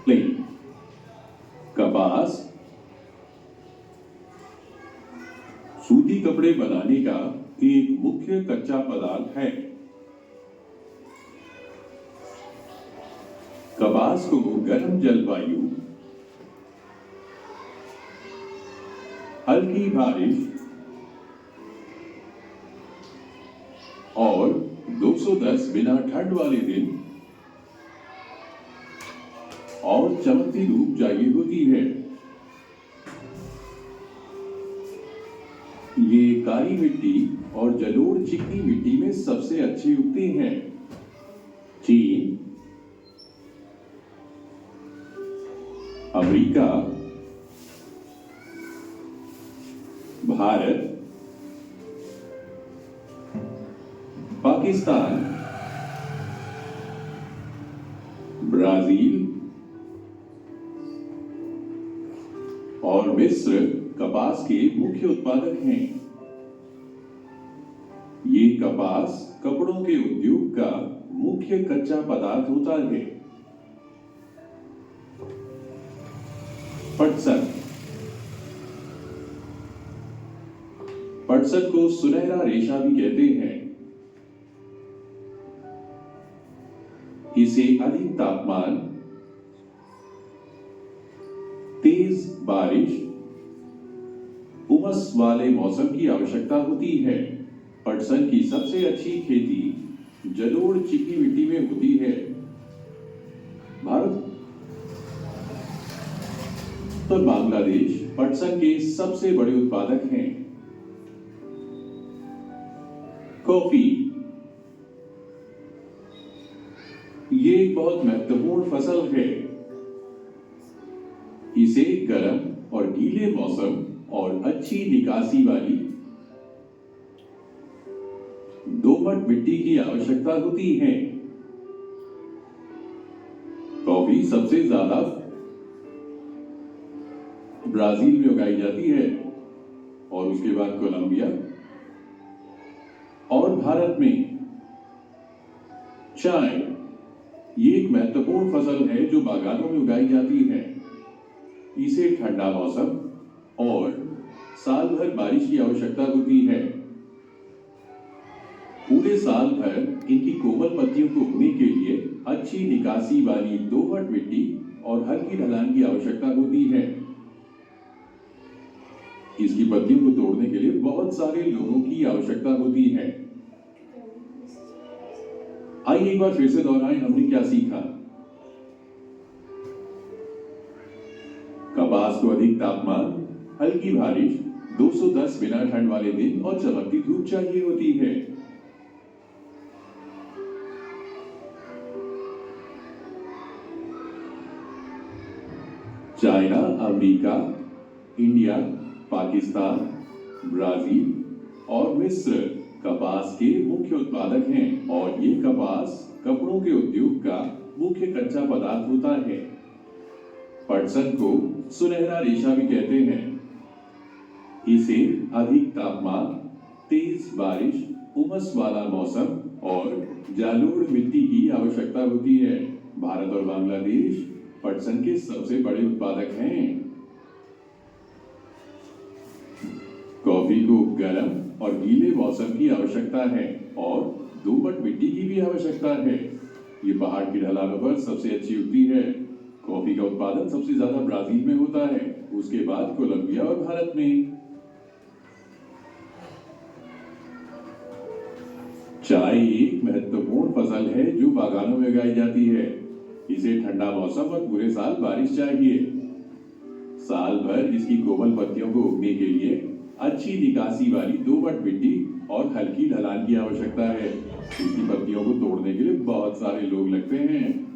Plane. कपास सूती कपड़े बनाने का एक मुख्य कच्चा पदार्थ है। कपास को गर्म जलवायु, हल्की बारिश और 210 बिना ठंड वाले दिन और चमकती धूप चाहिए होती है। ये काली मिट्टी और जलोढ़ चिकनी मिट्टी में सबसे अच्छे उगते हैं। चीन, अमेरिका, भारत, पाकिस्तान, ब्राजील और मिस्र कपास के मुख्य उत्पादक हैं। ये कपास कपड़ों के उद्योग का मुख्य कच्चा पदार्थ होता है। पटसन, पटसन को सुनहरा रेशा भी कहते हैं। इसे अधिक तापमान, तेज बारिश, उमस वाले मौसम की आवश्यकता होती है। पटसन की सबसे अच्छी खेती जलोढ़ चिकनी मिट्टी में होती है। भारत और बांग्लादेश पटसन के सबसे बड़े उत्पादक हैं। कॉफी, ये एक बहुत महत्वपूर्ण फसल है। इसे गर्म और गीले मौसम और अच्छी निकासी वाली दोमट मिट्टी की आवश्यकता होती है। कॉफी सबसे ज्यादा ब्राजील में उगाई जाती है और उसके बाद कोलंबिया और भारत में। चाय, ये एक महत्वपूर्ण फसल है जो बागानों में उगाई जाती है। इसे ठंडा मौसम और साल भर बारिश की आवश्यकता होती है। पूरे साल भर इनकी कोमल पत्तियों को उगने के लिए अच्छी निकासी वाली दोमट मिट्टी और हल्की ढलान की आवश्यकता होती है। इसकी पत्तियों को तोड़ने के लिए बहुत सारे लोगों की आवश्यकता होती है। आइए एक बार फिर से दोहराएं हमने क्या सीखा। कपास को अधिक तापमान, हल्की बारिश, 210 बिना ठंड वाले दिन और चमकती धूप चाहिए होती है। China, America, India, Pakistan, Brazil और मिस्र कपास के मुख्य उत्पादक हैं और ये कपास कपड़ों के उद्योग का मुख्य कच्चा पदार्थ होता है। पटसन को सुनहरा रेशा भी कहते हैं। इसे अधिक तापमान, तेज बारिश, उमस वाला मौसम और जलोढ़ मिट्टी की आवश्यकता होती है। भारत और बांग्लादेश पटसन के सबसे बड़े उत्पादक हैं। कॉफी को गर्म और गीले मौसम की आवश्यकता है और दोमट मिट्टी की भी आवश्यकता है। ये पहाड़ की ढलानों पर सबसे अच्छी उगती है। कॉफी का उत्पादन सबसे ज्यादा ब्राजील में होता है, उसके बाद कोलंबिया और भारत में। चाय एक महत्वपूर्ण फसल है जो बागानों में उगाई जाती है। इसे ठंडा मौसम और पूरे साल बारिश चाहिए। साल भर इसकी कोमल पत्तियों को उगने के लिए अच्छी निकासी वाली दोमट मिट्टी और हल्की ढलान की आवश्यकता है। इसकी पत्तियों को तोड़ने के लिए बहुत सारे लोग लगते हैं।